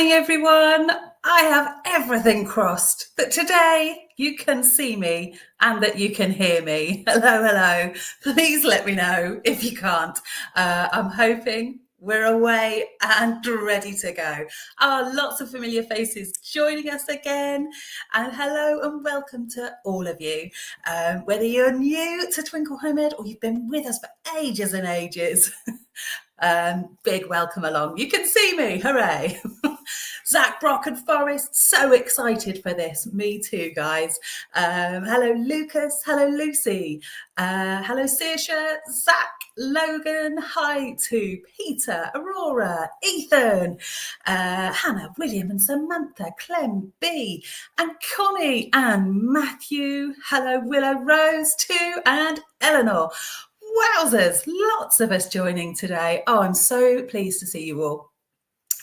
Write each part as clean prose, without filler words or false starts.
Everyone, I have everything crossed that today you can see me and that you can hear me. Hello. Please let me know if you can't. I'm hoping we're away and ready to go. Lots of familiar faces joining us again. And hello and welcome to all of you. Whether you're new to Twinkle Homehead or you've been with us for ages and ages, big welcome along. You can see me, hooray. Zach, Brock and Forrest, so excited for this. Me too, guys. Hello, Lucas. Hello, Lucy. Hello, Saoirse, Zach, Logan. Hi to Peter, Aurora, Ethan, Hannah, William and Samantha, Clem, B, and Connie and Matthew. Hello, Willow, Rose too, and Eleanor. Wowzers, lots of us joining today. Oh, I'm so pleased to see you all.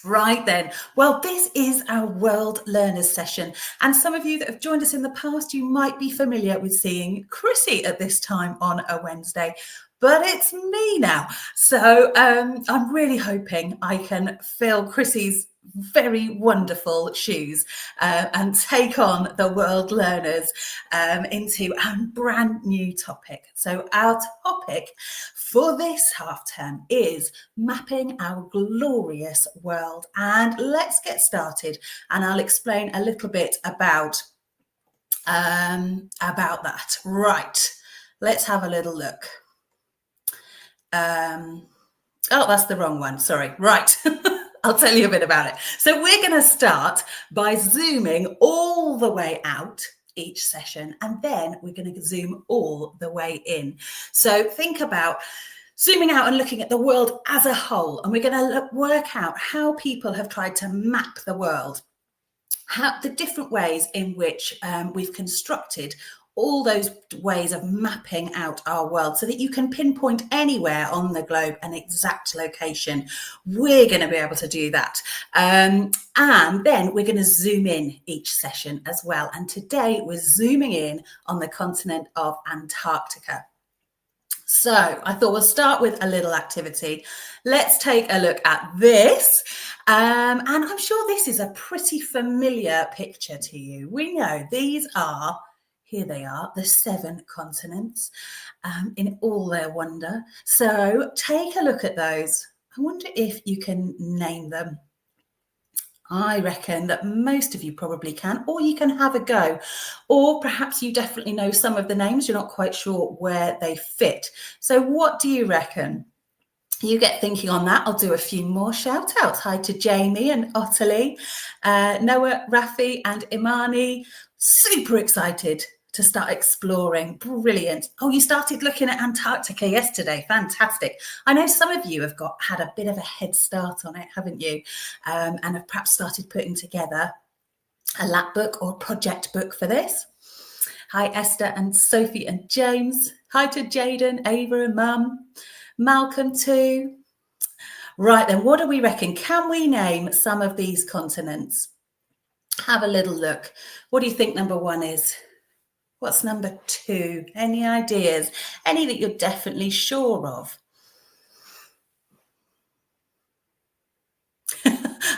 Right then, well, this is our World Learners session, and some of you that have joined us in the past, you might be familiar with seeing Chrissy at this time on a Wednesday, but it's me now. So I'm really hoping I can fill Chrissy's very wonderful shoes and take on the World Learners into a brand new topic. So our topic for this half term is mapping our glorious world, and let's get started and I'll explain a little bit about that. Right, let's have a little look. Oh, that's the wrong one, sorry. Right. I'll tell you a bit about it. So we're going to start by zooming all the way out each session, and then we're going to zoom all the way in. So think about zooming out and looking at the world as a whole, and we're going to work out how people have tried to map the world, how the different ways in which we've constructed all those ways of mapping out our world so that you can pinpoint anywhere on the globe an exact location. We're going to be able to do that. And then we're going to zoom in each session as well. And today we're zooming in on the continent of Antarctica. So I thought we'll start with a little activity. Let's take a look at this. And I'm sure this is a pretty familiar picture to you. We know these are, here they are, the 7 continents in all their wonder. So take a look at those. I wonder if you can name them. I reckon that most of you probably can, or you can have a go. Or perhaps you definitely know some of the names. You're not quite sure where they fit. So what do you reckon? You get thinking on that. I'll do a few more shout outs. Hi to Jamie and Ottilie, Noah, Rafi and Imani. Super excited to start exploring. Brilliant. Oh, you started looking at Antarctica yesterday. Fantastic. I know some of you have had a bit of a head start on it, haven't you? And have perhaps started putting together a lap book or project book for this. Hi, Esther and Sophie and James. Hi to Jaden, Ava and Mum. Malcolm too. Right then, what do we reckon? Can we name some of these continents? Have a little look. What do you think number 1 is? What's number 2? Any ideas? Any that you're definitely sure of?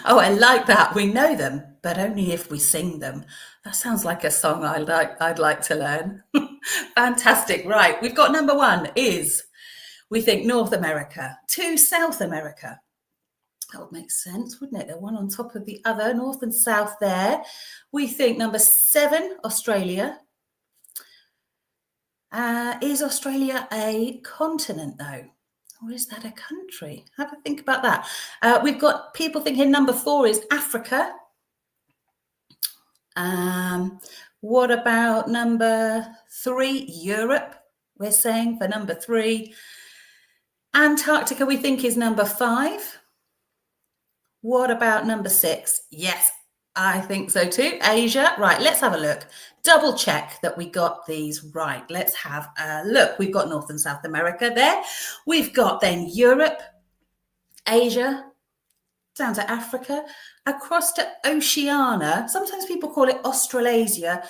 Oh, I like that. We know them, but only if we sing them. That sounds like a song I'd like to learn. Fantastic. Right. We've got number 1 is, we think, North America. 2, South America. That would make sense, wouldn't it? They're one on top of the other, north and south there. We think number 7, Australia. Is Australia a continent, though? Or is that a country? Have a think about that. We've got people thinking number 4 is Africa. What about number 3, Europe? We're saying for number 3. Antarctica, we think, is number 5. What about number 6? Yes, I think so too. Asia. Right, let's have a look. Double check that we got these right. Let's have a look. We've got North and South America there. We've got then Europe, Asia, down to Africa, across to Oceania. Sometimes people call it Australasia.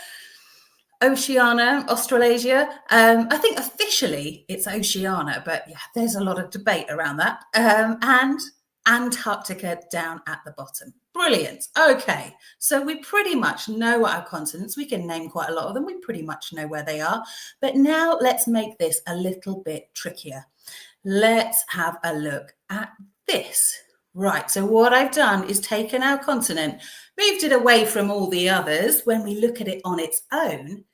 Oceania, Australasia. I think officially it's Oceania, but yeah, there's a lot of debate around that. And Antarctica down at the bottom. Brilliant. Okay, so we pretty much know our continents. We can name quite a lot of them. We pretty much know where they are. But now let's make this a little bit trickier. Let's have a look at this. Right, so what I've done is taken our continent, moved it away from all the others when we look at it on its own.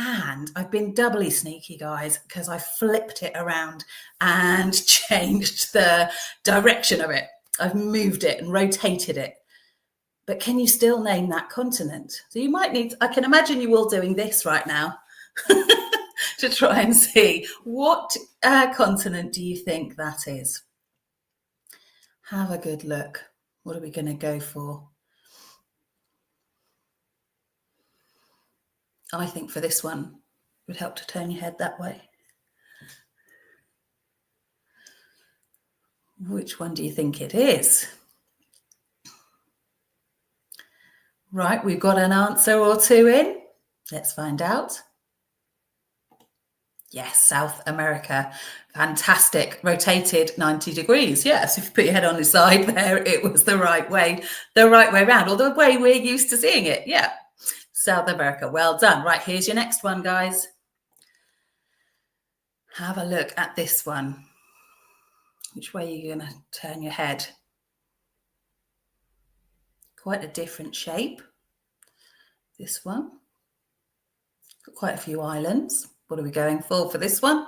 And I've been doubly sneaky, guys, because I flipped it around and changed the direction of it. I've moved it and rotated it. But can you still name that continent? So you might need, I can imagine you all doing this right now to try and see what continent do you think that is? Have a good look. What are we going to go for? I think for this one, it would help to turn your head that way. Which one do you think it is? Right, we've got an answer or two in. Let's find out. Yes, South America. Fantastic. Rotated 90 degrees. Yes, if you put your head on the side there, it was the right way around, or the way we're used to seeing it. Yeah. South America. Well done. Right, here's your next one, guys. Have a look at this one. Which way are you going to turn your head? Quite a different shape. This one. Got quite a few islands. What are we going for this one?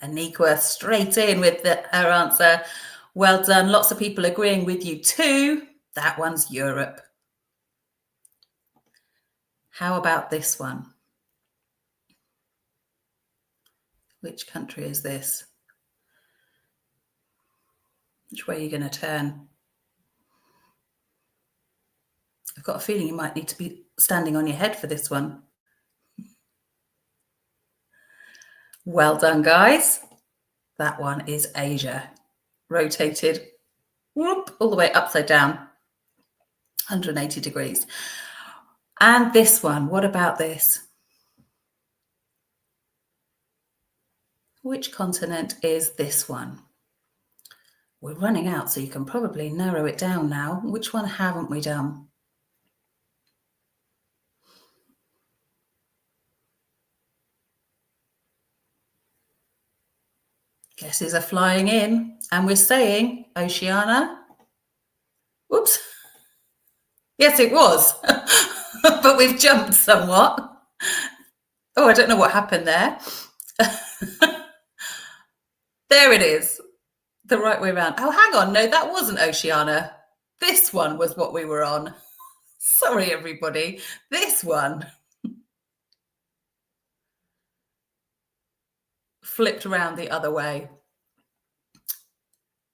Anika straight in with her answer. Well done. Lots of people agreeing with you too. That one's Europe. How about this one? Which country is this? Which way are you going to turn? I've got a feeling you might need to be standing on your head for this one. Well done, guys. That one is Asia. Rotated whoop, all the way upside down, 180 degrees. And this one, what about this? Which continent is this one? We're running out, so you can probably narrow it down now. Which one haven't we done? Guesses are flying in, and we're saying Oceania. Whoops. Yes, it was, but we've jumped somewhat. Oh, I don't know what happened there. There it is, the right way around. Oh, hang on. No, that wasn't Oceania. This one was what we were on. Sorry, everybody. This one flipped around the other way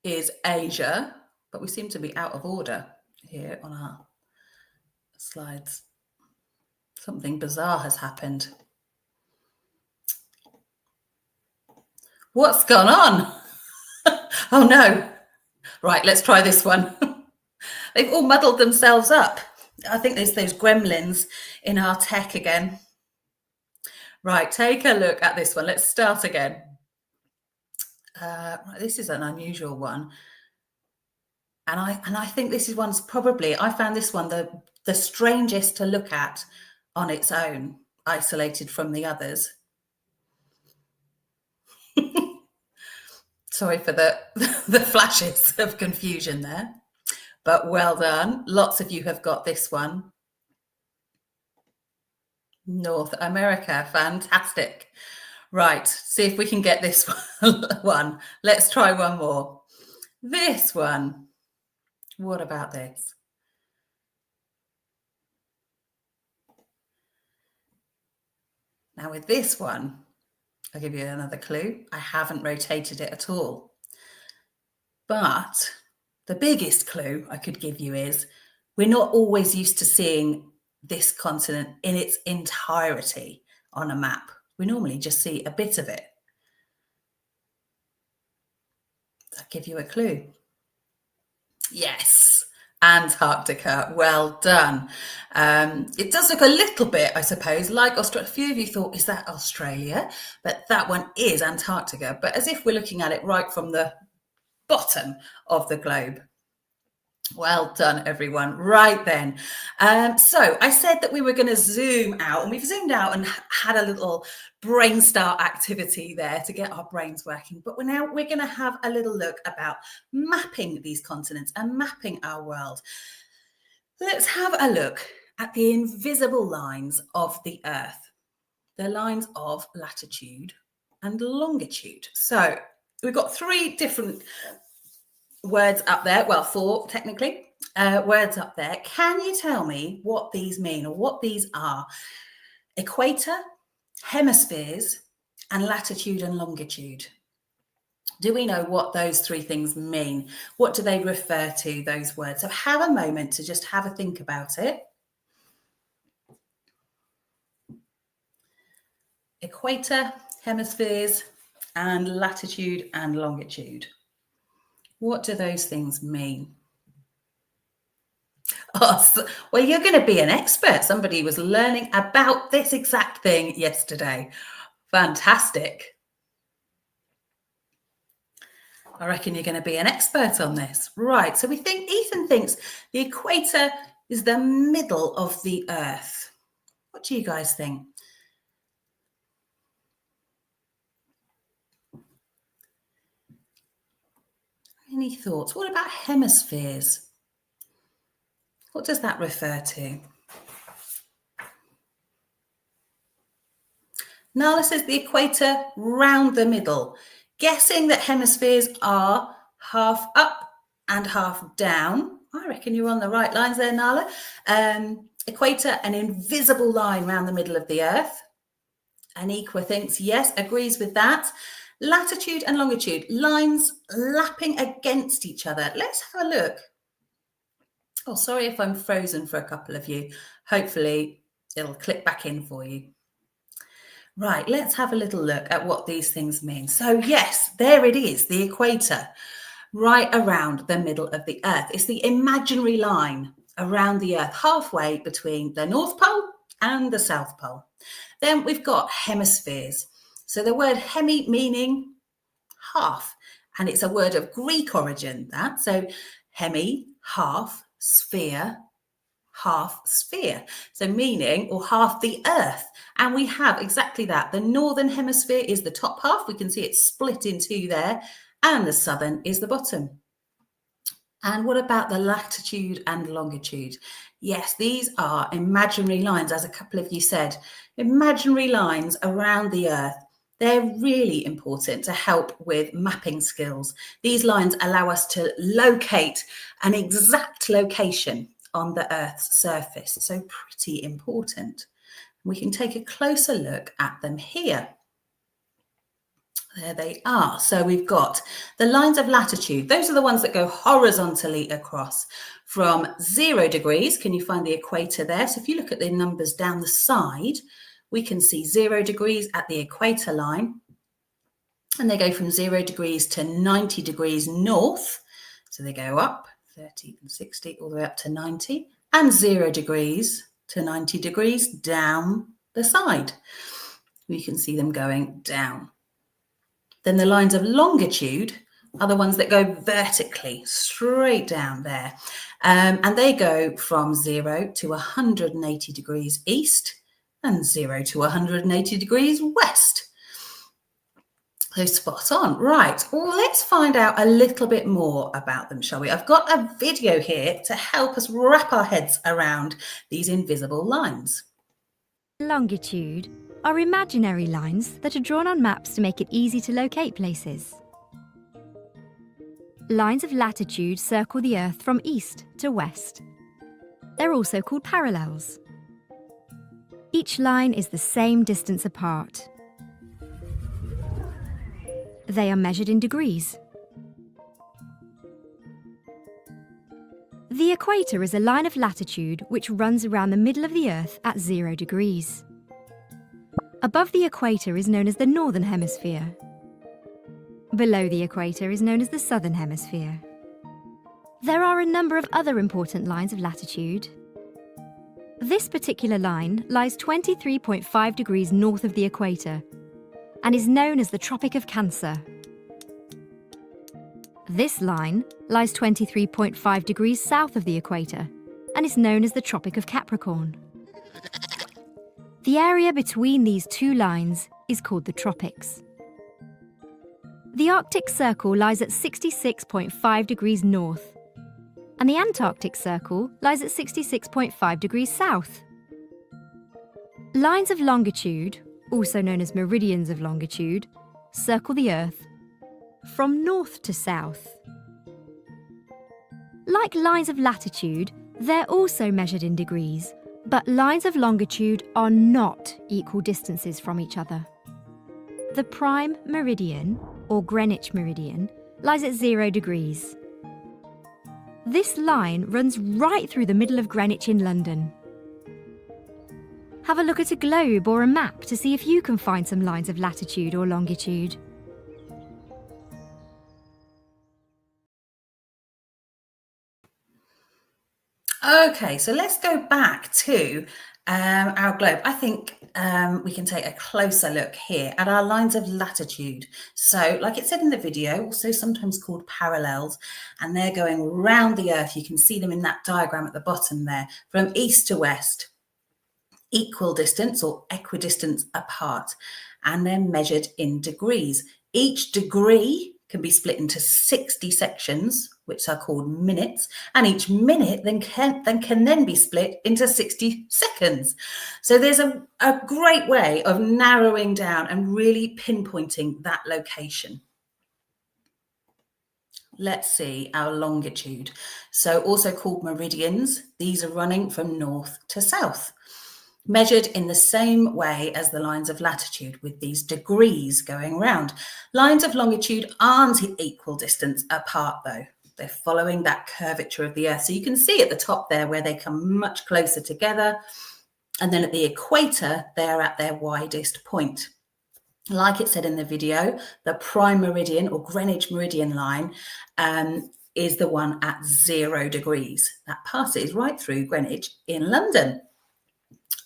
is Asia, but we seem to be out of order here on our slides. Something bizarre has happened. What's gone on? Oh no. Right, let's try this one. They've all muddled themselves up. I think there's those gremlins in our tech again. Right, take a look at this one. Let's start again. This is an unusual one. And I think this is one's probably, I found this one the strangest to look at on its own, isolated from the others. Sorry for the flashes of confusion there, but well done. Lots of you have got this one. North America, fantastic. Right, see if we can get this one. Let's try one more. This one. What about this? Now with this one, I'll give you another clue. I haven't rotated it at all. But the biggest clue I could give you is we're not always used to seeing this continent in its entirety on a map. We normally just see a bit of it. I'll give you a clue. Yes, Antarctica. Well done. It does look a little bit, I suppose, like Australia. A few of you thought, is that Australia? But that one is Antarctica. But as if we're looking at it right from the bottom of the globe. Well done, everyone. Right then. So I said that we were going to zoom out, and we've zoomed out and had a little brain start activity there to get our brains working. But we're going to have a little look about mapping these continents and mapping our world. Let's have a look at the invisible lines of the Earth, the lines of latitude and longitude. So we've got 3 different words up there, well, 4 technically, words up there. Can you tell me what these mean or what these are? Equator, hemispheres, and latitude and longitude. Do we know what those 3 things mean? What do they refer to, those words? So have a moment to just have a think about it. Equator, hemispheres, and latitude and longitude. What do those things mean? Oh, well, you're going to be an expert. Somebody was learning about this exact thing yesterday. Fantastic. I reckon you're going to be an expert on this. Right, so Ethan thinks the equator is the middle of the Earth. What do you guys think? Any thoughts? What about hemispheres? What does that refer to? Nala says the equator round the middle. Guessing that hemispheres are half up and half down. I reckon you're on the right lines there, Nala. Equator, an invisible line round the middle of the Earth. Aniqua thinks, yes, agrees with that. Latitude and longitude, lines lapping against each other. Let's have a look. Oh, sorry if I'm frozen for a couple of you. Hopefully it'll click back in for you. Right, let's have a little look at what these things mean. So yes, there it is, the equator, right around the middle of the Earth. It's the imaginary line around the Earth, halfway between the North Pole and the South Pole. Then we've got hemispheres. So the word hemi meaning half, and it's a word of Greek origin, that. So hemi, half, sphere, half sphere. So meaning, or half the Earth. And we have exactly that. The northern hemisphere is the top half. We can see it split in 2 there. And the southern is the bottom. And what about the latitude and longitude? Yes, these are imaginary lines, as a couple of you said. Imaginary lines around the Earth. They're really important to help with mapping skills. These lines allow us to locate an exact location on the Earth's surface. So pretty important. We can take a closer look at them here. There they are. So we've got the lines of latitude. Those are the ones that go horizontally across from 0 degrees. Can you find the equator there? So if you look at the numbers down the side, we can see 0 degrees at the equator line. And they go from 0 degrees to 90 degrees north. So they go up 30 and 60 all the way up to 90. And 0 degrees to 90 degrees down the side. We can see them going down. Then the lines of longitude are the ones that go vertically, straight down there. And they go from 0 to 180 degrees east and 0 to 180 degrees west. So spot on. Right, well, let's find out a little bit more about them, shall we? I've got a video here to help us wrap our heads around these invisible lines. Longitude are imaginary lines that are drawn on maps to make it easy to locate places. Lines of latitude circle the Earth from east to west. They're also called parallels. Each line is the same distance apart. They are measured in degrees. The equator is a line of latitude which runs around the middle of the Earth at 0 degrees. Above the equator is known as the northern hemisphere. Below the equator is known as the southern hemisphere. There are a number of other important lines of latitude. This particular line lies 23.5 degrees north of the equator and is known as the Tropic of Cancer. This line lies 23.5 degrees south of the equator and is known as the Tropic of Capricorn. The area between these two lines is called the tropics. The Arctic Circle lies at 66.5 degrees north, and the Antarctic Circle lies at 66.5 degrees south. Lines of longitude, also known as meridians of longitude, circle the Earth from north to south. Like lines of latitude, they're also measured in degrees, but lines of longitude are not equal distances from each other. The prime meridian, or Greenwich meridian, lies at 0 degrees. This line runs right through the middle of Greenwich in London. Have a look at a globe or a map to see if you can find some lines of latitude or longitude. Okay, so let's go back to our globe. I think we can take a closer look here at our lines of latitude. So like it said in the video, also sometimes called parallels, and they're going round the Earth. You can see them in that diagram at the bottom there, from east to west, equal distance or equidistant apart, and they're measured in degrees. Each degree can be split into 60 sections, which are called minutes, and each minute then can be split into 60 seconds. So there's a great way of narrowing down and really pinpointing that location. Let's see our longitude. So also called meridians, these are running from north to south, measured in the same way as the lines of latitude, with these degrees going round. Lines of longitude aren't equal distance apart though. They're following that curvature of the Earth. So you can see at the top there where they come much closer together. And then at the equator, they're at their widest point. Like it said in the video, the prime meridian or Greenwich meridian line is the one at 0 degrees. That passes right through Greenwich in London.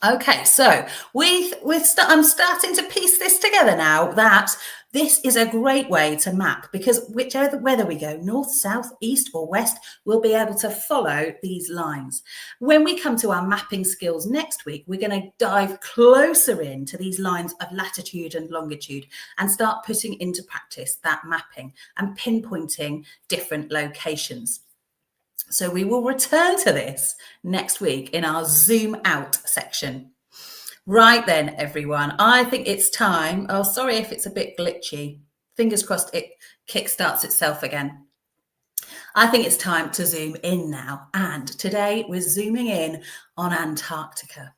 Okay, so I'm starting to piece this together now, that this is a great way to map, because whether we go north, south, east or west, we'll be able to follow these lines. When we come to our mapping skills next week, we're going to dive closer into these lines of latitude and longitude and start putting into practice that mapping and pinpointing different locations. So we will return to this next week in our zoom out section. Right then, everyone, I think it's time. Oh, sorry if it's a bit glitchy. Fingers crossed it kickstarts itself again. I think it's time to zoom in now. And today we're zooming in on Antarctica.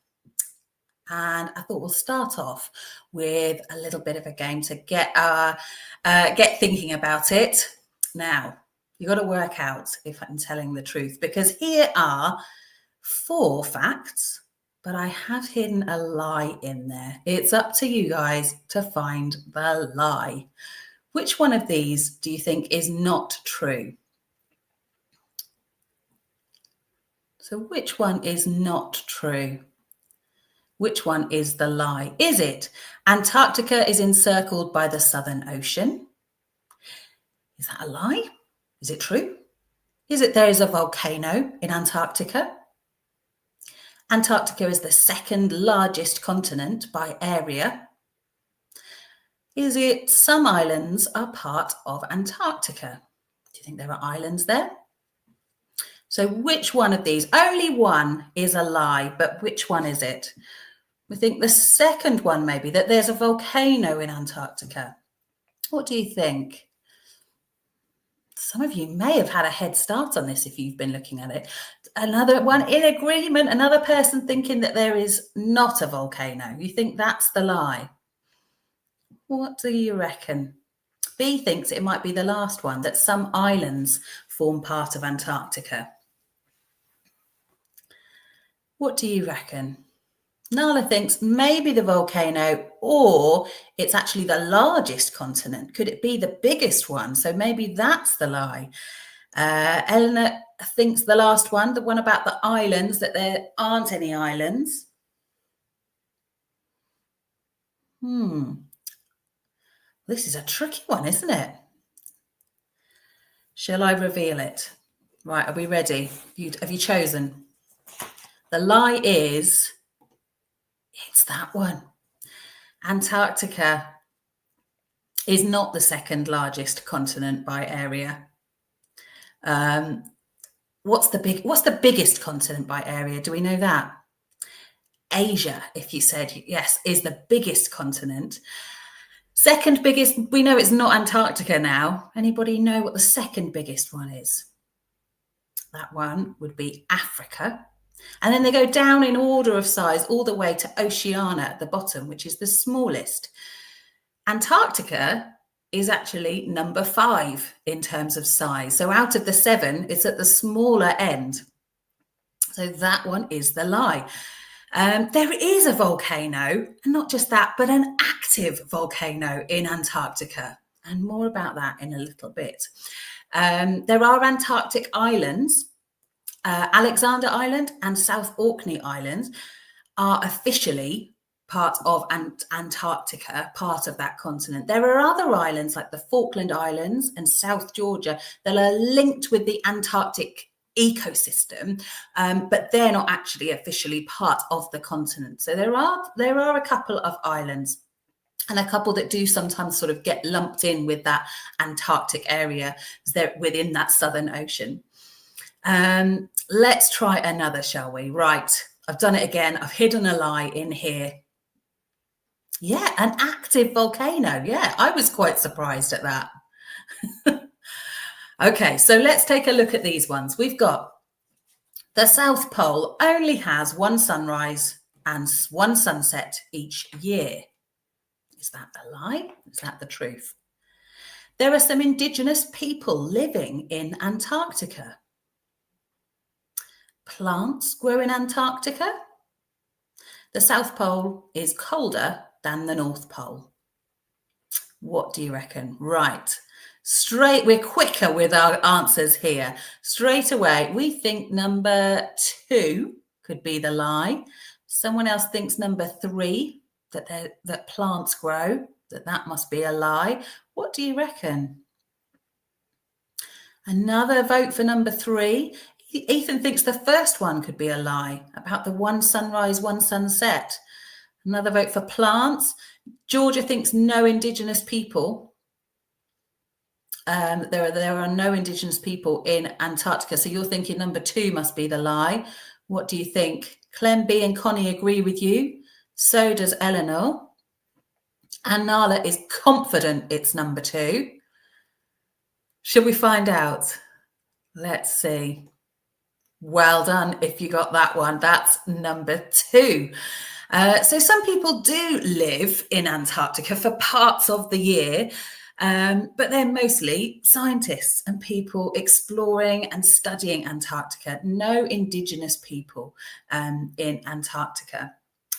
And I thought we'll start off with a little bit of a game to get thinking about it. Now, you've got to work out if I'm telling the truth, because here are 4 facts, but I have hidden a lie in there. It's up to you guys to find the lie. Which one of these do you think is not true? So which one is not true? Which one is the lie? Is it Antarctica is encircled by the Southern Ocean? Is that a lie? Is it true? Is it there is a volcano in Antarctica? Antarctica is the 2nd largest continent by area. Is it some islands are part of Antarctica? Do you think there are islands there? So which one of these? Only one is a lie, but which one is it? We think the second one maybe, that there's a volcano in Antarctica. What do you think? Some of you may have had a head start on this if you've been looking at it. Another one in agreement, another person thinking that there is not a volcano. You think that's the lie? What do you reckon? B thinks it might be the last one, that some islands form part of Antarctica. What do you reckon? Nala thinks maybe the volcano, or it's actually the largest continent. Could it be the biggest one? So maybe that's the lie. Eleanor thinks the last one, the one about the islands, that there aren't any islands. This is a tricky one, isn't it? Shall I reveal it? Right, are we ready? Have you chosen? The lie is, it's that one. Antarctica is not the second largest continent by area. What's the biggest continent by area? Do we know that? Asia, if you said yes, is the biggest continent. Second biggest, we know it's not Antarctica now. Anybody know what the second biggest one is? That one would be Africa. And then they go down in order of size all the way to Oceania at the bottom, which is the smallest. Antarctica is actually number 5 in terms of size. So out of the 7, it's at the smaller end. So that one is the lie. There is a volcano, and not just that, but an active volcano in Antarctica. And more about that in a little bit. There are Antarctic islands. Alexander Island and South Orkney Islands are officially part of Antarctica, part of that continent. There are other islands like the Falkland Islands and South Georgia that are linked with the Antarctic ecosystem, but they're not actually officially part of the continent. So there are a couple of islands, and a couple that do sometimes sort of get lumped in with that Antarctic area. They're within that Southern Ocean. Let's try another, shall we? Right, I've done it again. I've hidden a lie in here. Yeah, an active volcano. Yeah, I was quite surprised at that. Okay, so let's take a look at these ones. We've got the South Pole only has one sunrise and one sunset each year. Is that a lie? Is that the truth? There are some indigenous people living in Antarctica. Plants grow in Antarctica. The South Pole is colder than the North Pole. What do you reckon? Right. We're quicker with our answers here. Straight away, we think number 2 could be the lie. Someone else thinks number 3, that plants grow, that must be a lie. What do you reckon? Another vote for number 3. Ethan thinks the first one could be a lie, about the one sunrise, one sunset. Another vote for plants. Georgia thinks no indigenous people. There are no indigenous people in Antarctica. So you're thinking number 2 must be the lie. What do you think? Clem, B and Connie agree with you. So does Eleanor. And Nala is confident it's number 2. Should we find out? Let's see. Well done if you got that one. That's number 2. So some people do live in Antarctica for parts of the year, but they're mostly scientists and people exploring and studying Antarctica. No indigenous people in Antarctica.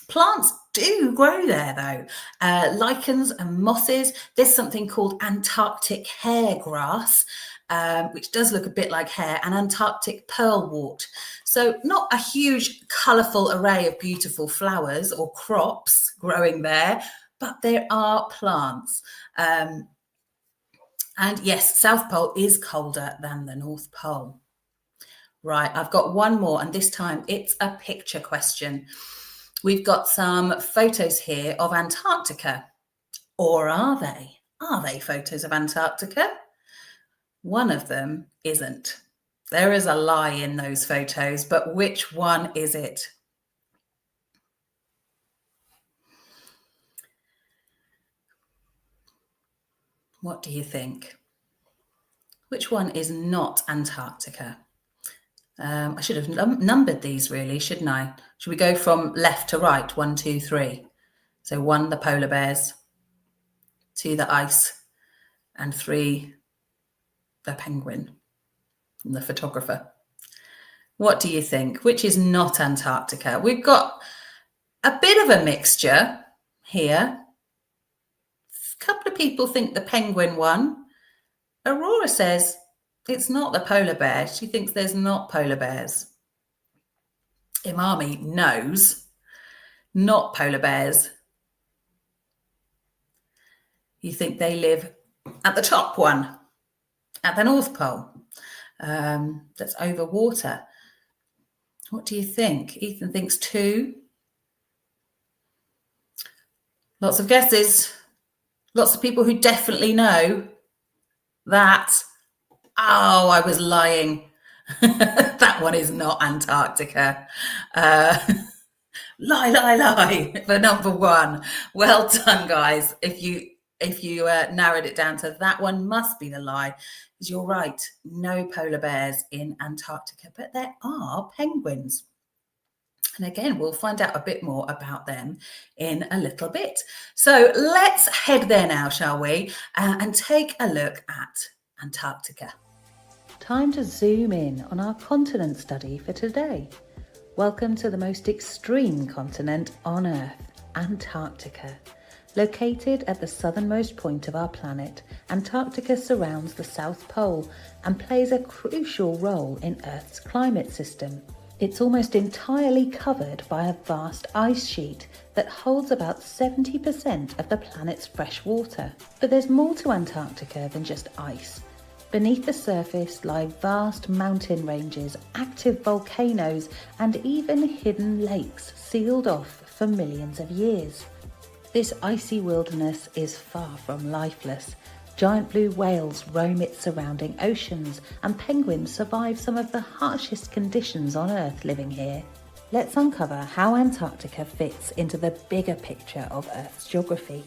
Plants do grow there, though. Lichens and mosses. There's something called Antarctic hair grass, which does look a bit like hair, and Antarctic pearlwort. So not a huge, colourful array of beautiful flowers or crops growing there, but there are plants. And yes, South Pole is colder than the North Pole. Right, I've got one more, and this time it's a picture question. We've got some photos here of Antarctica. Or are they? Are they photos of Antarctica? One of them isn't. There is a lie in those photos, but which one is it? What do you think? Which one is not Antarctica? I should have numbered these really, shouldn't I? Should we go from left to right? 1, 2, 3. So 1, the polar bears. 2, the ice. and 3, the penguin and the photographer. What do you think? Which is not Antarctica? We've got a bit of a mixture here. A couple of people think the penguin one. Aurora says it's not the polar bear. She thinks there's not polar bears. Imami knows, not polar bears. You think they live at the top one, at the North Pole, that's over water. What do you think? Ethan thinks 2. Lots of guesses. Lots of people who definitely know that. Oh, I was lying. That one is not Antarctica. Lie for number 1. Well done, guys. If you narrowed it down to that one, must be the lie, because you're right. No polar bears in Antarctica, but there are penguins. And again, we'll find out a bit more about them in a little bit. So let's head there now, shall we? And take a look at Antarctica. Time to zoom in on our continent study for today. Welcome to the most extreme continent on Earth, Antarctica. Located at the southernmost point of our planet, Antarctica surrounds the South Pole and plays a crucial role in Earth's climate system. It's almost entirely covered by a vast ice sheet that holds about 70% of the planet's fresh water. But there's more to Antarctica than just ice. Beneath the surface lie vast mountain ranges, active volcanoes, and even hidden lakes sealed off for millions of years. This icy wilderness is far from lifeless. Giant blue whales roam its surrounding oceans, and penguins survive some of the harshest conditions on Earth living here. Let's uncover how Antarctica fits into the bigger picture of Earth's geography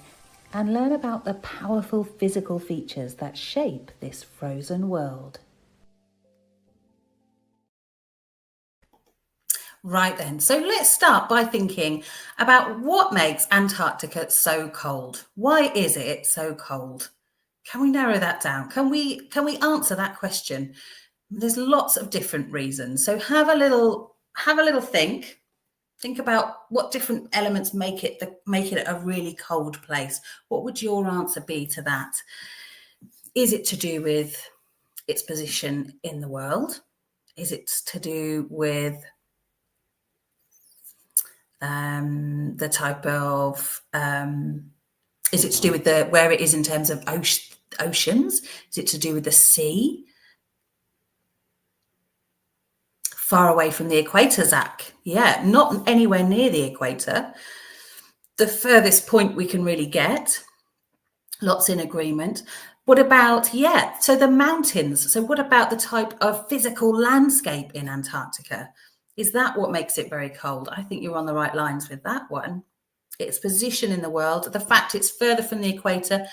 and learn about the powerful physical features that shape this frozen world. Right then, so let's start by thinking about what makes Antarctica so cold. Why is it so cold? Can we narrow that down? Can we answer that question? There's lots of different reasons. So have a little think. Think about what different elements make it a really cold place. What would your answer be to that? Is it to do with its position in the world? Is it to do with the type of is it to do with where it is in terms of oceans? Is it to do with the sea? Far away from the equator, Zach? Yeah, not anywhere near the equator. The furthest point we can really get. Lots in agreement. What about, so the mountains. So what about the type of physical landscape in Antarctica? Is that what makes it very cold? I think you're on the right lines with that one. Its position in the world, the fact it's further from the equator,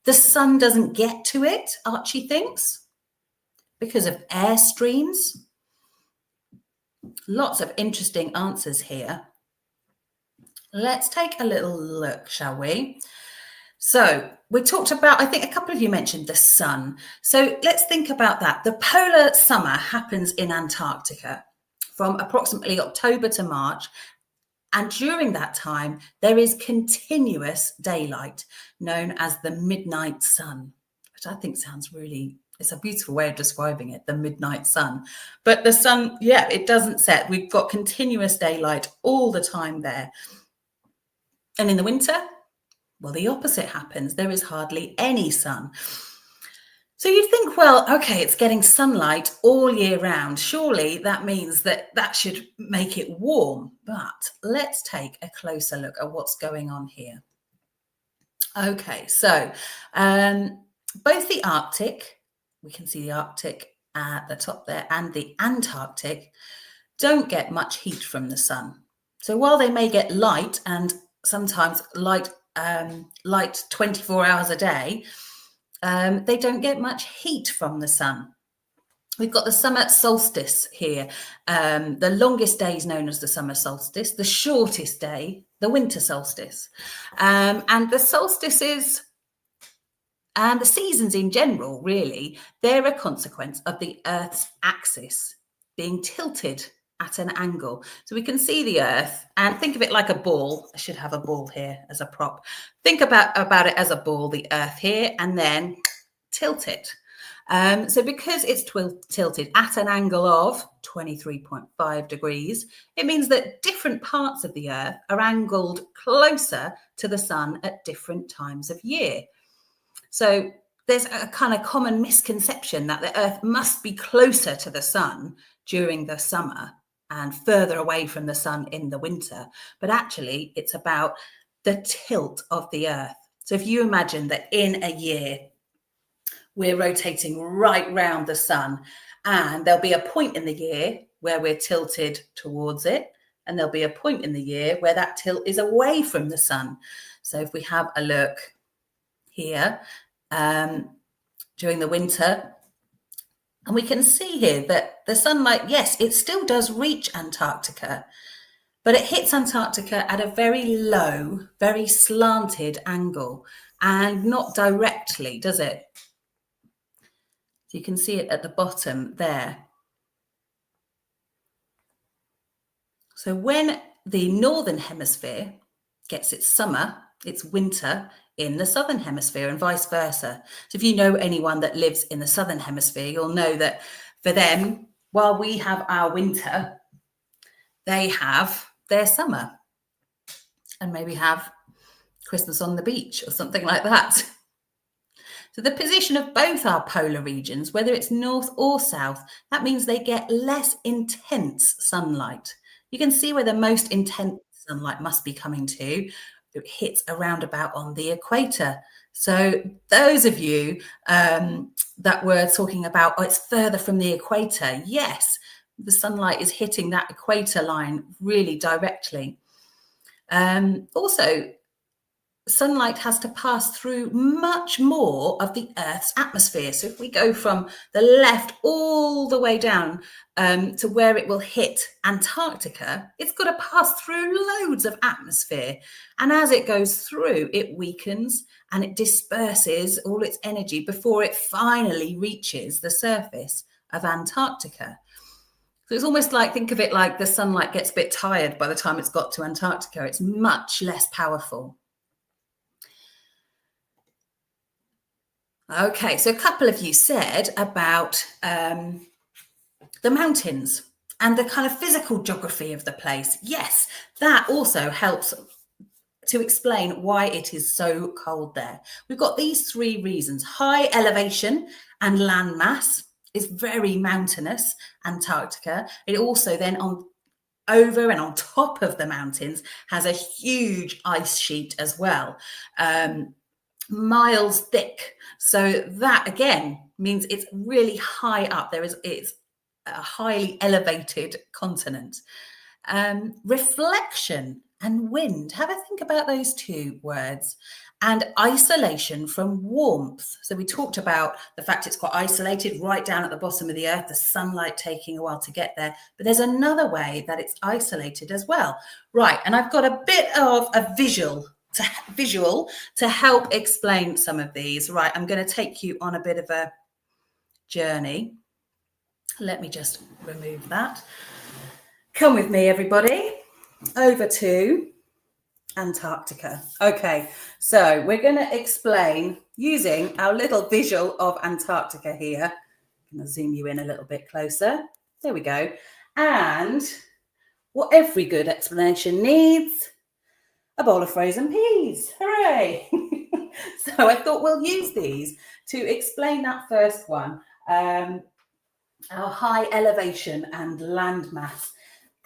the sun doesn't get to it, Archie thinks, because of air streams. Lots of interesting answers here. Let's take a little look, shall we? So we talked about, I think a couple of you mentioned the sun. So let's think about that. The polar summer happens in Antarctica from approximately October to March. And during that time, there is continuous daylight known as the midnight sun, which I think sounds really, it's a beautiful way of describing it, the midnight sun. But the sun, it doesn't set. We've got continuous daylight all the time there. And in the winter, well, the opposite happens. There is hardly any sun. So you'd think, well, okay, it's getting sunlight all year round. Surely that means that should make it warm. But let's take a closer look at what's going on here. Okay, so both the Arctic, we can see the Arctic at the top there, and the Antarctic don't get much heat from the sun. So while they may get light, and sometimes light 24 hours a day, they don't get much heat from the sun. We've got the summer solstice here. The longest day is known as the summer solstice, the shortest day, the winter solstice. And the solstices And the seasons in general, really, they're a consequence of the Earth's axis being tilted at an angle. So we can see the Earth and think of it like a ball. I should have a ball here as a prop. Think about it as a ball, the Earth here, and then tilt it. So because it's tilted at an angle of 23.5 degrees, it means that different parts of the Earth are angled closer to the sun at different times of year. So there's a kind of common misconception that the Earth must be closer to the sun during the summer and further away from the sun in the winter. But actually, it's about the tilt of the Earth. So if you imagine that in a year, we're rotating right round the sun, and there'll be a point in the year where we're tilted towards it, and there'll be a point in the year where that tilt is away from the sun. So if we have a look here during the winter, and we can see here that the sunlight, yes, it still does reach Antarctica, but it hits Antarctica at a very low, very slanted angle, and not directly, does it? So you can see it at the bottom there. So when the northern hemisphere gets its summer, its winter in the southern hemisphere, and vice versa. So if you know anyone that lives in the southern hemisphere, you'll know that for them, while we have our winter, they have their summer and maybe have Christmas on the beach or something like that. So the position of both our polar regions, whether it's north or south, that means they get less intense sunlight. You can see where the most intense sunlight must be coming to. It hits around about on the equator. So those of you that were talking about, oh, it's further from the equator. Yes, the sunlight is hitting that equator line really directly. Also, sunlight has to pass through much more of the Earth's atmosphere. So if we go from the left all the way down to where it will hit Antarctica, it's got to pass through loads of atmosphere. And as it goes through, it weakens and it disperses all its energy before it finally reaches the surface of Antarctica. So it's almost like, think of it like the sunlight gets a bit tired by the time it's got to Antarctica. It's much less powerful. Okay, so a couple of you said about the mountains and the kind of physical geography of the place. Yes, that also helps to explain why it is so cold there. We've got these three reasons. High elevation and land mass is very mountainous, Antarctica. It also then over and on top of the mountains has a huge ice sheet as well. Miles thick. So that again means it's really high up. It's a highly elevated continent. Reflection and wind. Have a think about those two words. And isolation from warmth. So we talked about the fact it's quite isolated right down at the bottom of the Earth, the sunlight taking a while to get there. But there's another way that it's isolated as well. Right, and I've got a bit of a visual to help explain some of these. Right, I'm going to take you on a bit of a journey. Let me just remove that. Come with me, everybody, over to Antarctica. Okay, so we're going to explain using our little visual of Antarctica here. I'm going to zoom you in a little bit closer. There we go. And what every good explanation needs, a bowl of frozen peas. Hooray! So I thought we'll use these to explain that first one, our high elevation and land mass.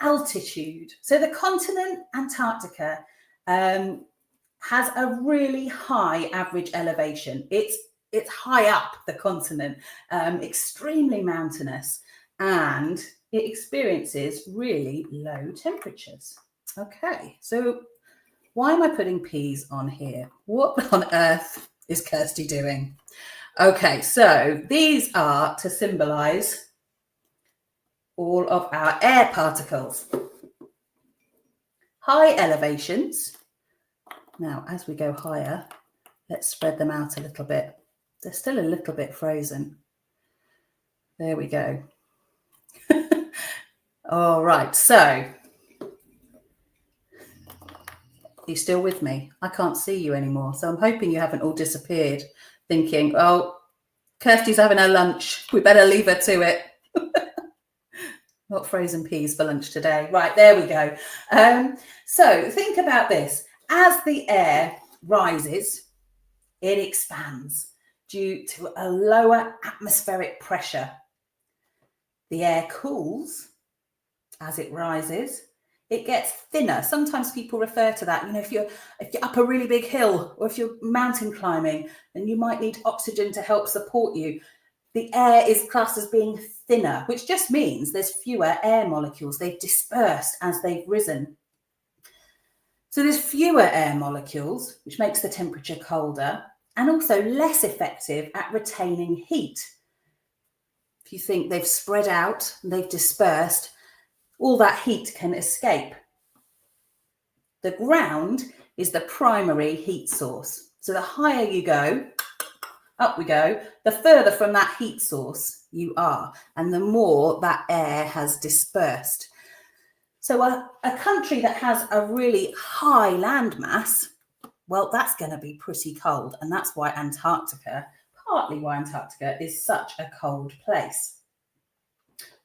Altitude. So the continent Antarctica has a really high average elevation. It's high up the continent, extremely mountainous, and it experiences really low temperatures. Okay, so why am I putting peas on here? What on earth is Kirsty doing? Okay, so these are to symbolize all of our air particles. High elevations. Now, as we go higher, let's spread them out a little bit. They're still a little bit frozen. There we go. All right, so are you still with me? I can't see you anymore, so I'm hoping you haven't all disappeared, thinking, oh, Kirsty's having her lunch. We better leave her to it. Not frozen peas for lunch today. Right, there we go. So think about this. As the air rises, it expands due to a lower atmospheric pressure. The air cools as it rises. It gets thinner. Sometimes people refer to that, if you're up a really big hill or if you're mountain climbing, then you might need oxygen to help support you. The air is classed as being thinner, which just means there's fewer air molecules. They've dispersed as they've risen. So there's fewer air molecules, which makes the temperature colder and also less effective at retaining heat. If you think they've spread out, they've dispersed, all that heat can escape. The ground is the primary heat source. So the higher you go, up we go, the further from that heat source you are, and the more that air has dispersed. So a country that has a really high landmass, well, that's going to be pretty cold. And that's why partly why Antarctica is such a cold place.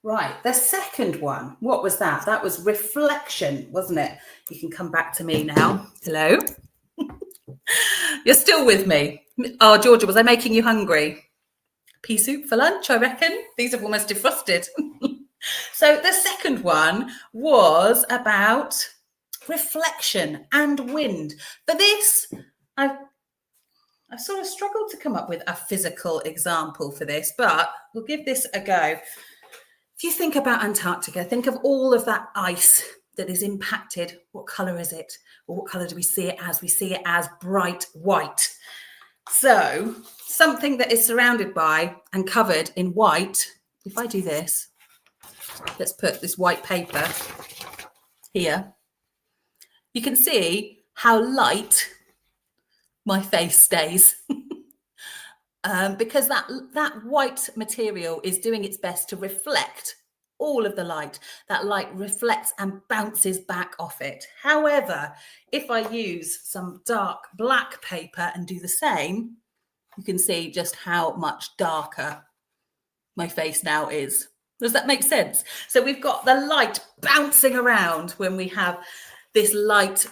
Right, the second one, what was that? That was reflection, wasn't it? You can come back to me now. Hello? You're still with me. Oh, Georgia, was I making you hungry? Pea soup for lunch, I reckon. These have almost defrosted. So the second one was about reflection and wind. For this, I've sort of struggled to come up with a physical example for this, but we'll give this a go. If you think about Antarctica, think of all of that ice that is impacted. What colour is it? Or what colour do we see it as? We see it as bright white. So something that is surrounded by and covered in white, if I do this, let's put this white paper here, you can see how light my face stays. Because that white material is doing its best to reflect all of the light. That light reflects and bounces back off it. However, if I use some dark black paper and do the same, you can see just how much darker my face now is. Does that make sense? So we've got the light bouncing around when we have this light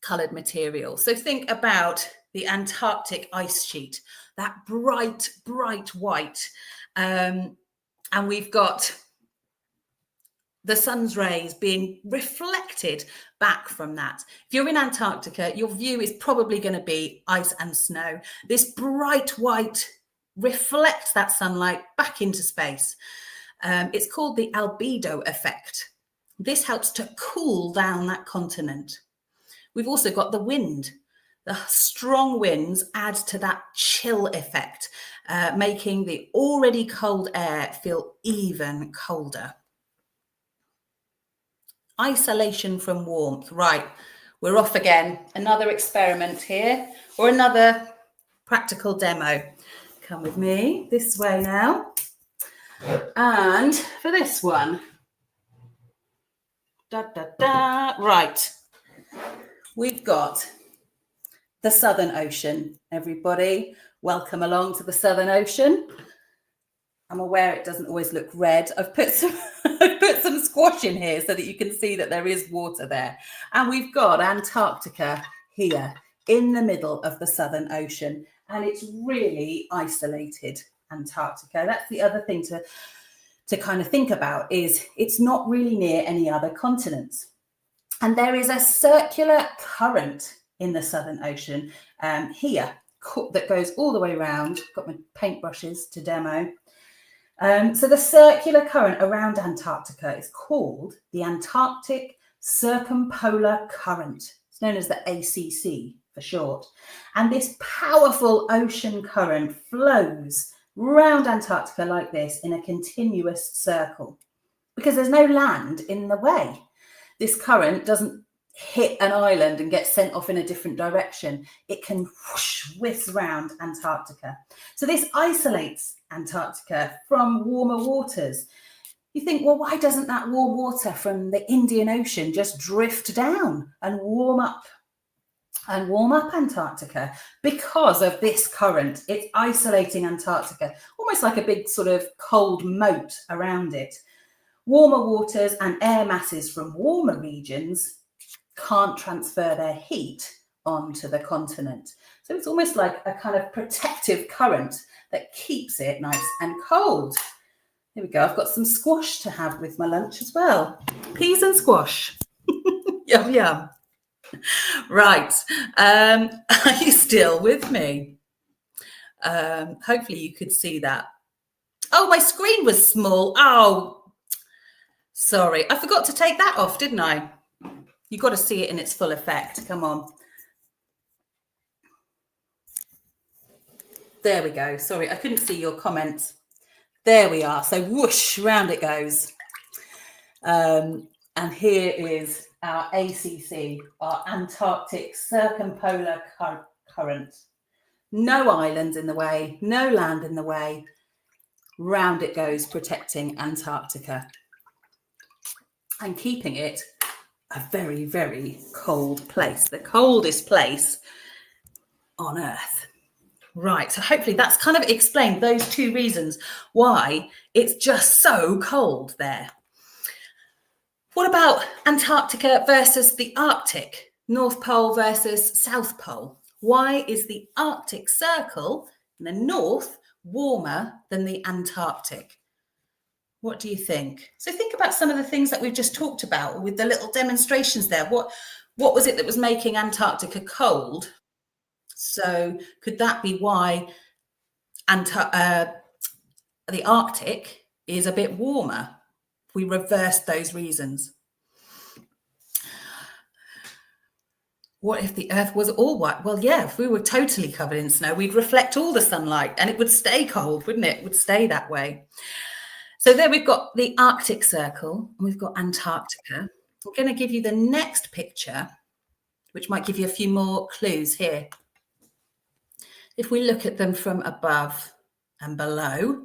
coloured material. So think about the Antarctic ice sheet, that bright, bright white. And we've got the sun's rays being reflected back from that. If you're in Antarctica, your view is probably going to be ice and snow. This bright white reflects that sunlight back into space. It's called the albedo effect. This helps to cool down that continent. We've also got the wind. The strong winds add to that chill effect, making the already cold air feel even colder. Isolation from warmth. Right, we're off again. Another experiment here, or another practical demo. Come with me this way now. And for this one, right, we've got the Southern Ocean. Everybody, welcome along to the Southern Ocean. I'm aware it doesn't always look red. I've put some squash in here so that you can see that there is water there. And we've got Antarctica here in the middle of the Southern Ocean. And it's really isolated, Antarctica. That's the other thing to kind of think about, is it's not really near any other continents. And there is a circular current in the Southern Ocean here that goes all the way around. Got my paintbrushes to demo. So the circular current around Antarctica is called the Antarctic Circumpolar Current. It's known as the ACC for short. And this powerful ocean current flows round Antarctica like this in a continuous circle because there's no land in the way. This current doesn't hit an island and get sent off in a different direction, it can whoosh, whiz around Antarctica. So this isolates Antarctica from warmer waters. You think, well, why doesn't that warm water from the Indian Ocean just drift down and warm up Antarctica? Because of this current, it's isolating Antarctica, almost like a big sort of cold moat around it. Warmer waters and air masses from warmer regions can't transfer their heat onto the continent. So it's almost like a kind of protective current that keeps it nice and cold. Here we go. I've got some squash to have with my lunch as well. Peas and squash. Yum, yum. Right. Are you still with me? Hopefully you could see that. Oh, my screen was small. Oh, sorry. I forgot to take that off, didn't I? You've got to see it in its full effect. Come on. There we go. Sorry, I couldn't see your comments. There we are. So whoosh, round it goes. And here is our ACC, our Antarctic Circumpolar Current. No islands in the way, no land in the way. Round it goes, protecting Antarctica and keeping it a very, very cold place, the coldest place on Earth. Right, so hopefully that's kind of explained those two reasons why it's just so cold there. What about Antarctica versus the Arctic, North Pole versus South Pole? Why is the Arctic Circle in the north warmer than the Antarctic? What do you think? So think about some of the things that we've just talked about with the little demonstrations there. What was it that was making Antarctica cold? So could that be why the Arctic is a bit warmer? We reverse those reasons. What if the Earth was all white? Well, yeah, if we were totally covered in snow, we'd reflect all the sunlight and it would stay cold, wouldn't it? It would stay that way. So there we've got the Arctic Circle and we've got Antarctica. I'm going to give you the next picture, which might give you a few more clues here. If we look at them from above and below,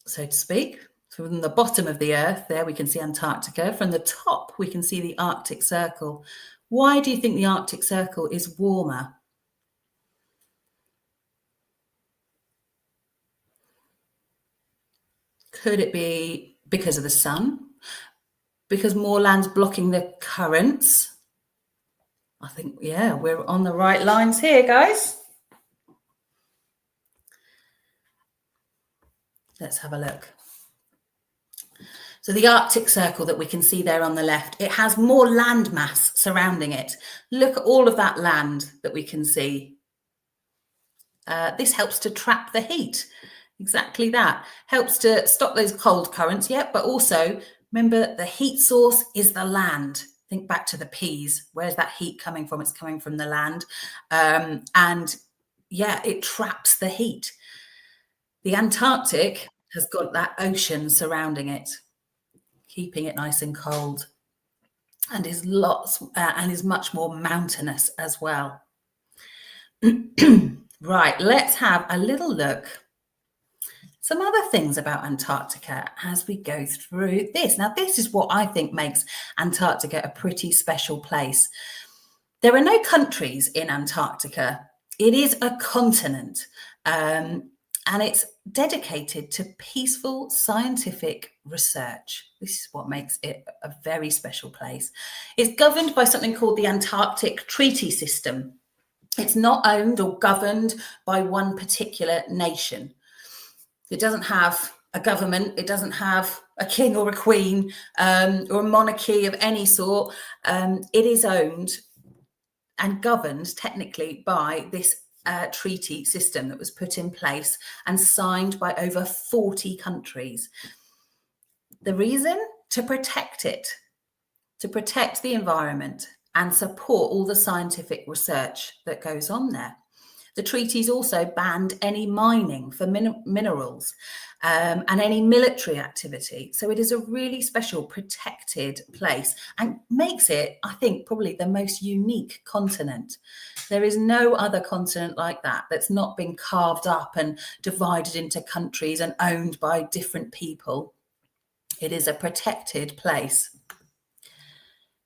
so to speak, from the bottom of the Earth, there we can see Antarctica. From the top, we can see the Arctic Circle. Why do you think the Arctic Circle is warmer? Could it be because of the sun? Because more land's blocking the currents? I think, yeah, we're on the right lines here, guys. Let's have a look. So the Arctic Circle that we can see there on the left, it has more land mass surrounding it. Look at all of that land that we can see. This helps to trap the heat. Exactly that. Helps to stop those cold currents, yeah, but also remember the heat source is the land. Think back to the peas. Where's that heat coming from? It's coming from the land. And yeah, it traps the heat. The Antarctic has got that ocean surrounding it, keeping it nice and cold, and is much more mountainous as well. Right, let's have a little look. Some other things about Antarctica as we go through this. Now, this is what I think makes Antarctica a pretty special place. There are no countries in Antarctica. It is a continent, and it's dedicated to peaceful scientific research. This is what makes it a very special place. It's governed by something called the Antarctic Treaty System. It's not owned or governed by one particular nation. It doesn't have a government. It doesn't have a king or a queen or a monarchy of any sort. It is owned and governed technically by this treaty system that was put in place and signed by over 40 countries. The reason? To protect it, to protect the environment and support all the scientific research that goes on there. The treaties also banned any mining for minerals and any military activity. So it is a really special protected place and makes it, I think, probably the most unique continent. There is no other continent like that that's not been carved up and divided into countries and owned by different people. It is a protected place.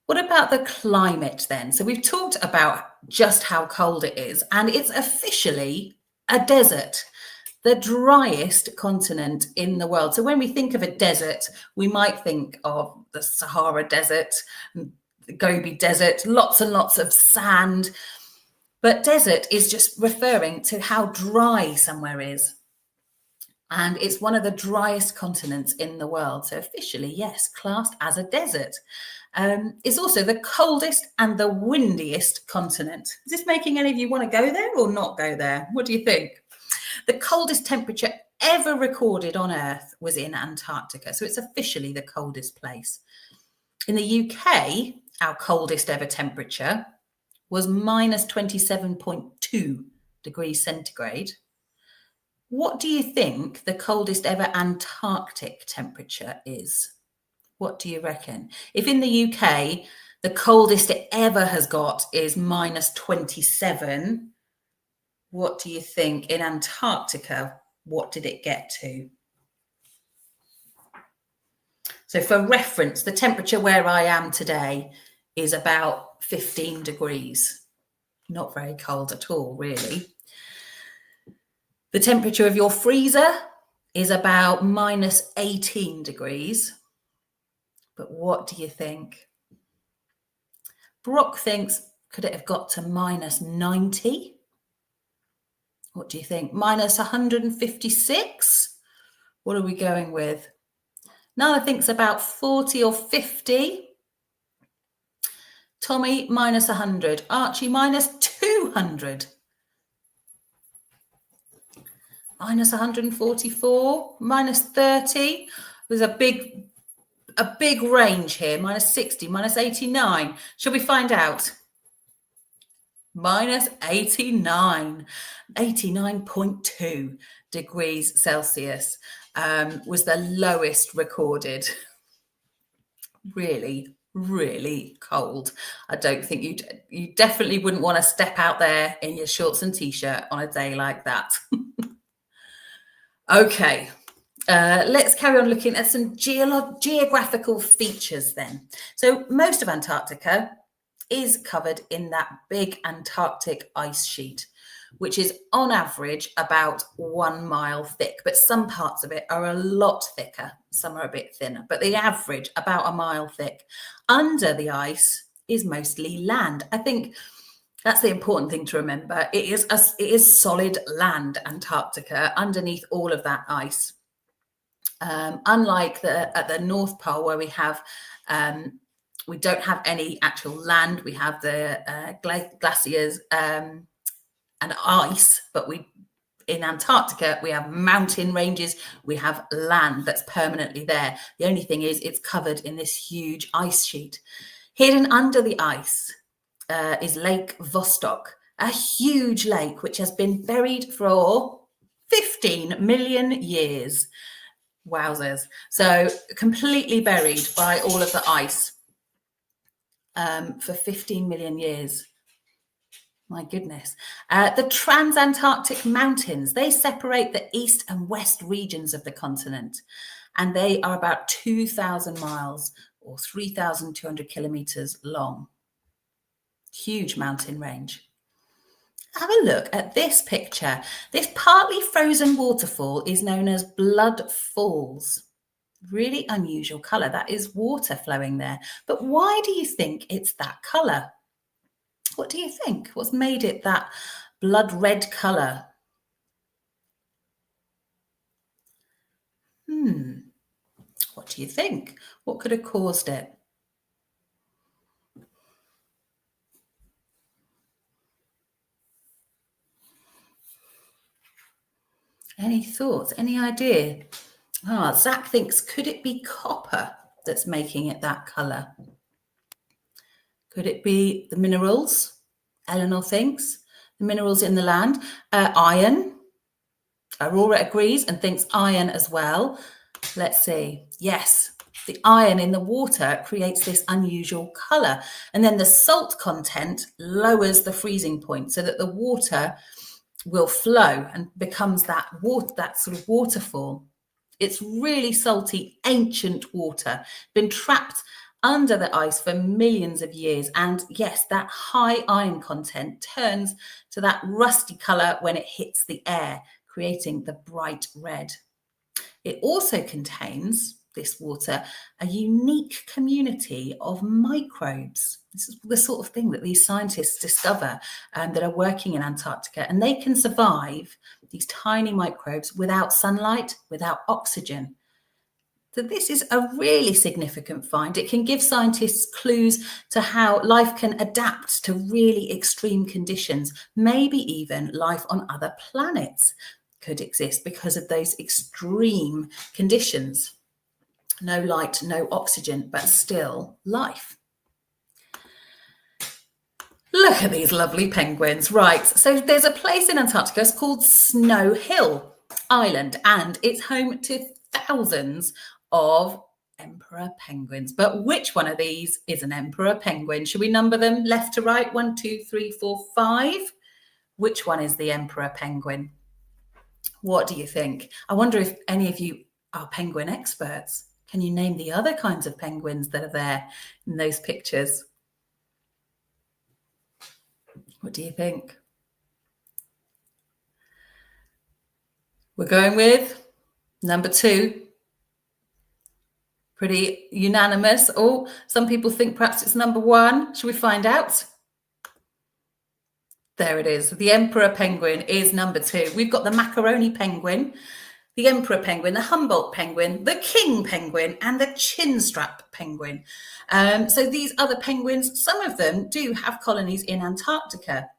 What about the climate then? So we've talked about just how cold it is, and it's officially a desert, the driest continent in the world. So when we think of a desert, we might think of the Sahara Desert, the Gobi Desert, lots and lots of sand. But desert is just referring to how dry somewhere is. And it's one of the driest continents in the world. So officially, yes, classed as a desert. It's also the coldest and the windiest continent. Is this making any of you want to go there or not go there? What do you think? The coldest temperature ever recorded on Earth was in Antarctica. So it's officially the coldest place. In the UK, our coldest ever temperature was minus 27.2 degrees centigrade. What do you think the coldest ever Antarctic temperature is? What do you reckon? If in the UK, the coldest it ever has got is minus 27, what do you think in Antarctica? What did it get to? So for reference, the temperature where I am today is about 15 degrees. Not very cold at all, really. The temperature of your freezer is about minus 18 degrees. But what do you think? Brock thinks, could it have got to minus 90? What do you think? Minus 156? What are we going with? Nala thinks about 40 or 50. Tommy, minus 100. Archie, minus 200. Minus 144. Minus 30. There's a big range here. Minus 60. Minus 89. Shall we find out? Minus 89. 89.2 degrees Celsius was the lowest recorded. Really, really cold. I don't think you definitely wouldn't want to step out there in your shorts and t-shirt on a day like that. Okay, let's carry on looking at some geographical features then. So most of Antarctica is covered in that big Antarctic ice sheet, which is on average about 1 mile thick, but some parts of it are a lot thicker. Some are a bit thinner, but the average about 1 mile thick. Under the ice is mostly land. I think that's the important thing to remember. It is solid land, Antarctica, underneath all of that ice. Unlike at the North Pole, where we don't have any actual land. We have the glaciers and ice, but in Antarctica, we have mountain ranges, we have land that's permanently there. The only thing is it's covered in this huge ice sheet. Hidden under the ice is Lake Vostok, a huge lake which has been buried for 15 million years. Wowzers. So completely buried by all of the ice for 15 million years. My goodness. The Transantarctic Mountains, they separate the east and west regions of the continent, and they are about 2,000 miles or 3,200 kilometers long. Huge mountain range. Have a look at this picture. This partly frozen waterfall is known as Blood Falls. Really unusual colour. That is water flowing there. But why do you think it's that colour? What do you think? What's made it that blood red colour? What do you think? What could have caused it? Any thoughts? Any idea? Zach thinks, could it be copper that's making it that colour? Could it be the minerals? Eleanor thinks. the minerals in the land. Iron. Aurora agrees and thinks iron as well. Let's see. Yes, the iron in the water creates this unusual colour. And then the salt content lowers the freezing point so that the water will flow and becomes that sort of waterfall. It's really salty, ancient water, been trapped under the ice for millions of years. And yes, that high iron content turns to that rusty colour when it hits the air, creating the bright red. It also contains, this water, a unique community of microbes. This is the sort of thing that these scientists discover that are working in Antarctica, and they can survive, these tiny microbes, without sunlight, without oxygen. So this is a really significant find. It can give scientists clues to how life can adapt to really extreme conditions. Maybe even life on other planets could exist because of those extreme conditions. No light, no oxygen, but still life. Look at these lovely penguins. Right, so there's a place in Antarctica, it's called Snow Hill Island, and it's home to thousands of emperor penguins. But which one of these is an emperor penguin? Should we number them left to right? 1, 2, 3, 4, 5. Which one is the emperor penguin? What do you think? I wonder if any of you are penguin experts. Can you name the other kinds of penguins that are there in those pictures? What do you think? We're going with number 2. Pretty unanimous. Oh, some people think perhaps it's number 1. Should we find out? There it is. The emperor penguin is number 2. We've got the macaroni penguin, the emperor penguin, the Humboldt penguin, the king penguin, and the chinstrap penguin. So these other penguins, some of them do have colonies in Antarctica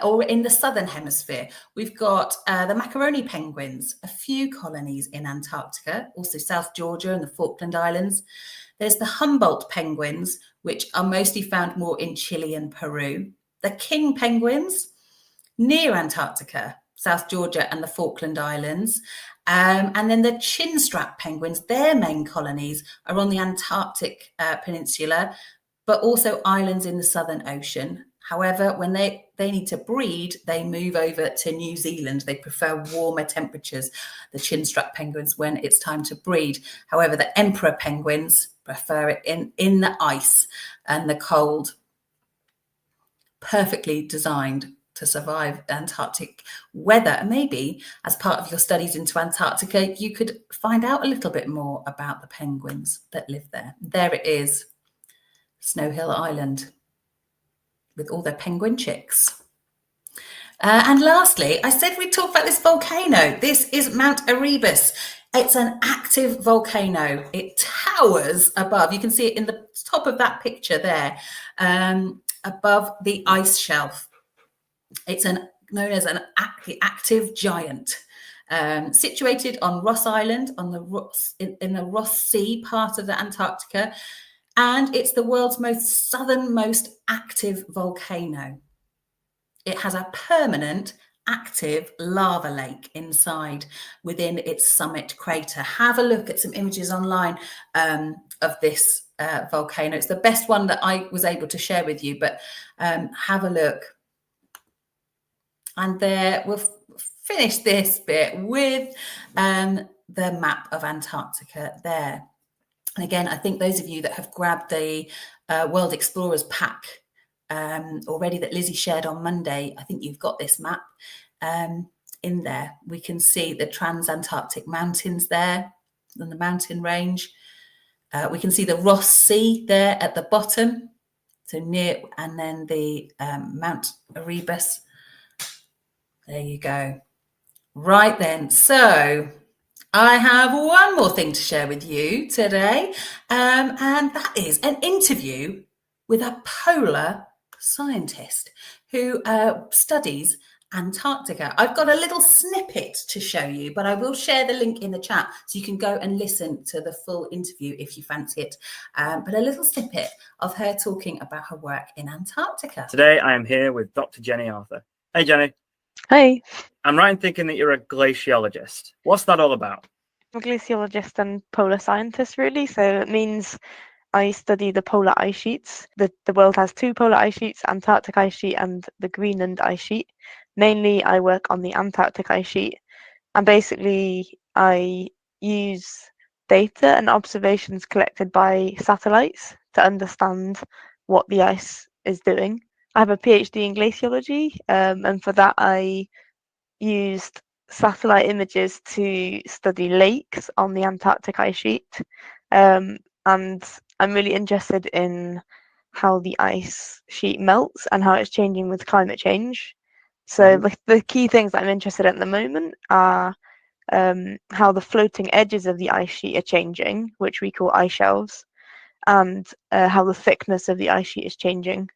or in the southern hemisphere. We've got the macaroni penguins, a few colonies in Antarctica, also South Georgia and the Falkland Islands. There's the Humboldt penguins, which are mostly found more in Chile and Peru. The king penguins near Antarctica, South Georgia and the Falkland Islands. And then the chinstrap penguins, their main colonies are on the Antarctic peninsula, but also islands in the Southern Ocean. However, when they need to breed, they move over to New Zealand. They prefer warmer temperatures, the chinstrap penguins, when it's time to breed. However, the emperor penguins prefer it in the ice and the cold. Perfectly designed to survive Antarctic weather. And maybe as part of your studies into Antarctica, you could find out a little bit more about the penguins that live there. There it is, Snow Hill Island, with all their penguin chicks. And lastly, I said we'd talk about this volcano. This is Mount Erebus. It's an active volcano. It towers above. You can see it in the top of that picture there, above the ice shelf. It's known as the active giant, situated on Ross Island, on the in the Ross Sea part of the Antarctica, and it's the world's southernmost active volcano. It has a permanent active lava lake inside within its summit crater. Have a look at some images online of this volcano. It's the best one that I was able to share with you, but have a look. And there, we'll finish this bit with the map of Antarctica there. And again, I think those of you that have grabbed the World Explorers pack already that Lizzie shared on Monday, I think you've got this map in there. We can see the Transantarctic Mountains there and the mountain range. We can see the Ross Sea there at the bottom, so near, and then the Mount Erebus. There you go. Right then, so I have one more thing to share with you today, and that is an interview with a polar scientist who studies Antarctica. I've got a little snippet to show you, but I will share the link in the chat so you can go and listen to the full interview if you fancy it. But a little snippet of her talking about her work in Antarctica. Today I am here with Dr. Jenny Arthur. Hey, Jenny. Hi. I'm right in thinking that you're a glaciologist. What's that all about? I'm a glaciologist and polar scientist, really. So it means I study the polar ice sheets. The world has two polar ice sheets, Antarctic ice sheet and the Greenland ice sheet. Mainly, I work on the Antarctic ice sheet. And basically, I use data and observations collected by satellites to understand what the ice is doing. I have a PhD in glaciology, and for that, I used satellite images to study lakes on the Antarctic ice sheet. And I'm really interested in how the ice sheet melts and how it's changing with climate change. So the key things that I'm interested in at the moment are how the floating edges of the ice sheet are changing, which we call ice shelves, and how the thickness of the ice sheet is changing.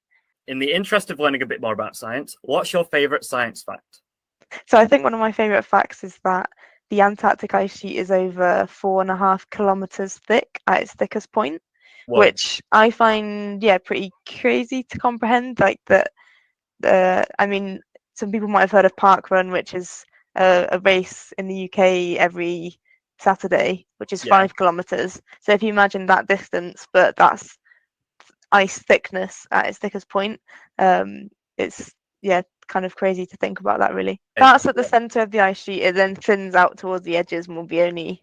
In the interest of learning a bit more about science, what's your favourite science fact? So I think one of my favourite facts is that the Antarctic ice sheet is over 4.5 kilometres thick at its thickest point, Whoa. which I find, pretty crazy to comprehend. Like that, I mean, some people might have heard of Park Run, which is a race in the UK every Saturday, which is 5 kilometres. So if you imagine that distance, but that's ice thickness at its thickest point, it's kind of crazy to think about that, really. That's at the center of the ice sheet. It then thins out towards the edges and will be only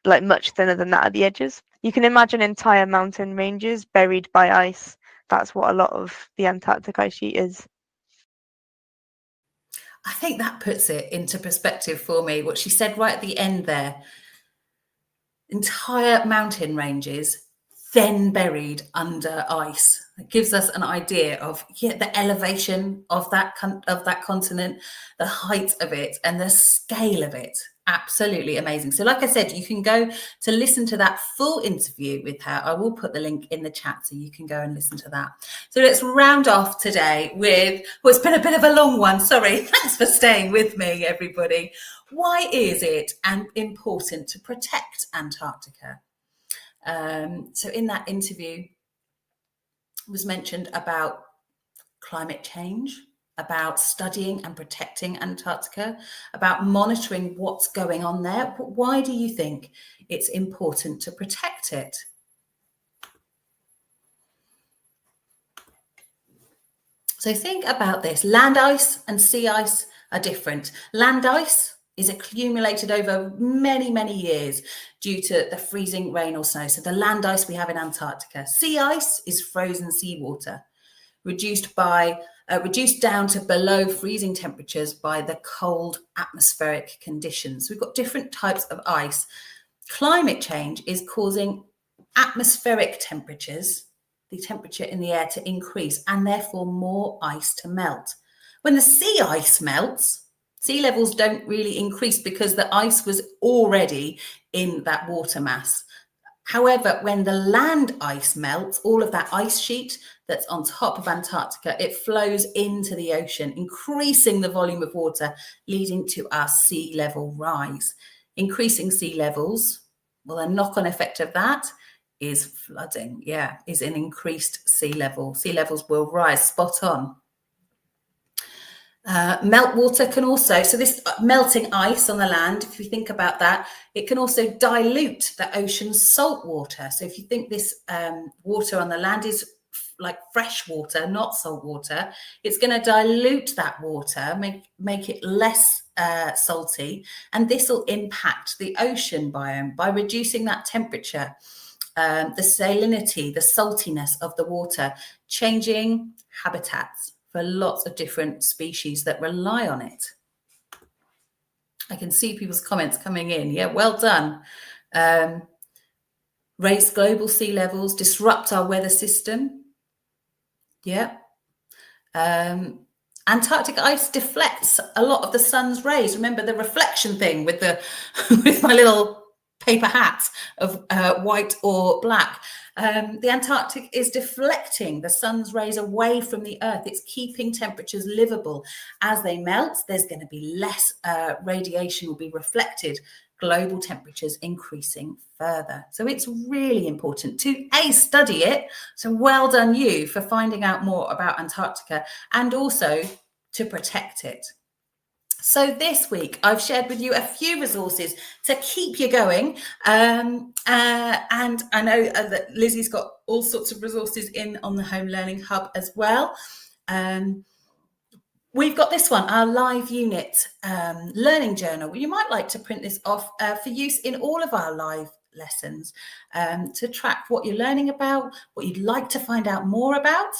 like much thinner than that at the edges. You can imagine entire mountain ranges buried by ice. That's what a lot of the Antarctic ice sheet is. I think that puts it into perspective for me, what she said right at the end there. Entire mountain ranges then buried under ice. It gives us an idea of the elevation of that continent, the height of it, and the scale of it. Absolutely amazing. So like I said, you can go to listen to that full interview with her. I will put the link in the chat so you can go and listen to that. So let's round off today with, well, it's been a bit of a long one. Sorry. Thanks for staying with me, everybody. Why is it important to protect Antarctica? So in that interview was mentioned about climate change, about studying and protecting Antarctica, about monitoring what's going on there. But why do you think it's important to protect it? So think about this. Land ice and sea ice are different. Land ice is accumulated over many, many years due to the freezing rain or snow. So the land ice we have in Antarctica. Sea ice is frozen seawater, reduced down to below freezing temperatures by the cold atmospheric conditions. We've got different types of ice. Climate change is causing atmospheric temperatures, the temperature in the air, to increase and therefore more ice to melt. When the sea ice melts, sea levels don't really increase because the ice was already in that water mass. However, when the land ice melts, all of that ice sheet that's on top of Antarctica, it flows into the ocean, increasing the volume of water, leading to our sea level rise. Increasing sea levels, well, a knock-on effect of that is flooding, is an increased sea level. Sea levels will rise, spot on. Meltwater can also, so this melting ice on the land, if you think about that, it can also dilute the ocean's salt water. So if you think this water on the land is like fresh water, not salt water, it's going to dilute that water, make it less salty, and this will impact the ocean biome by reducing that temperature, the salinity, the saltiness of the water, changing habitats for lots of different species that rely on it. I can see people's comments coming in. Yeah, well done. Raise global sea levels, disrupt our weather system. Yeah. Antarctic ice deflects a lot of the sun's rays. Remember the reflection thing with the with my little paper hat of white or black. The Antarctic is deflecting the sun's rays away from the Earth. It's keeping temperatures livable. As they melt, there's going to be less radiation will be reflected, global temperatures increasing further. So it's really important to study it. So well done you for finding out more about Antarctica and also to protect it. So this week, I've shared with you a few resources to keep you going. And I know that Lizzie's got all sorts of resources on the Home Learning Hub as well. We've got this one, our live unit learning journal. You might like to print this off for use in all of our live lessons to track what you're learning about, what you'd like to find out more about.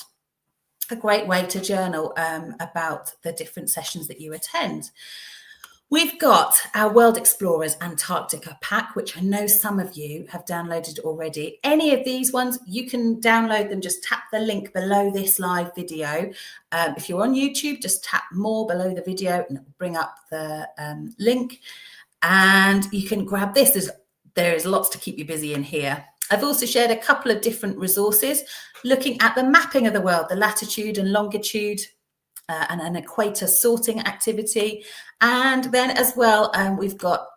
A great way to journal about the different sessions that you attend. We've got our World Explorers Antarctica pack, which I know some of you have downloaded already. Any of these ones, you can download them. Just tap the link below this live video. If you're on YouTube, just tap more below the video and it will bring up the link. And you can grab this. There is lots to keep you busy in here. I've also shared a couple of different resources looking at the mapping of the world, the latitude and longitude, and an equator sorting activity. And then as well, we've got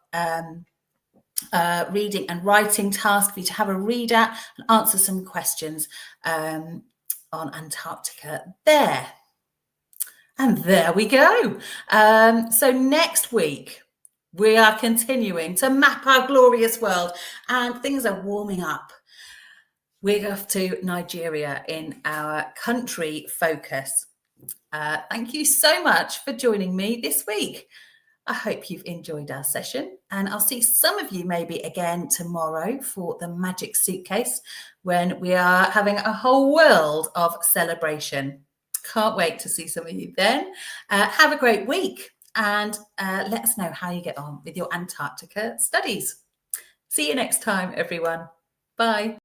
reading and writing task for you to have a read at and answer some questions on Antarctica there. And there we go. So next week, we are continuing to map our glorious world and things are warming up. We're off to Nigeria in our country focus. Thank you so much for joining me this week. I hope you've enjoyed our session and I'll see some of you maybe again tomorrow for the Magic Suitcase when we are having a whole world of celebration. Can't wait to see some of you then. Have a great week. And let us know how you get on with your Antarctica studies. See you next time, everyone. Bye.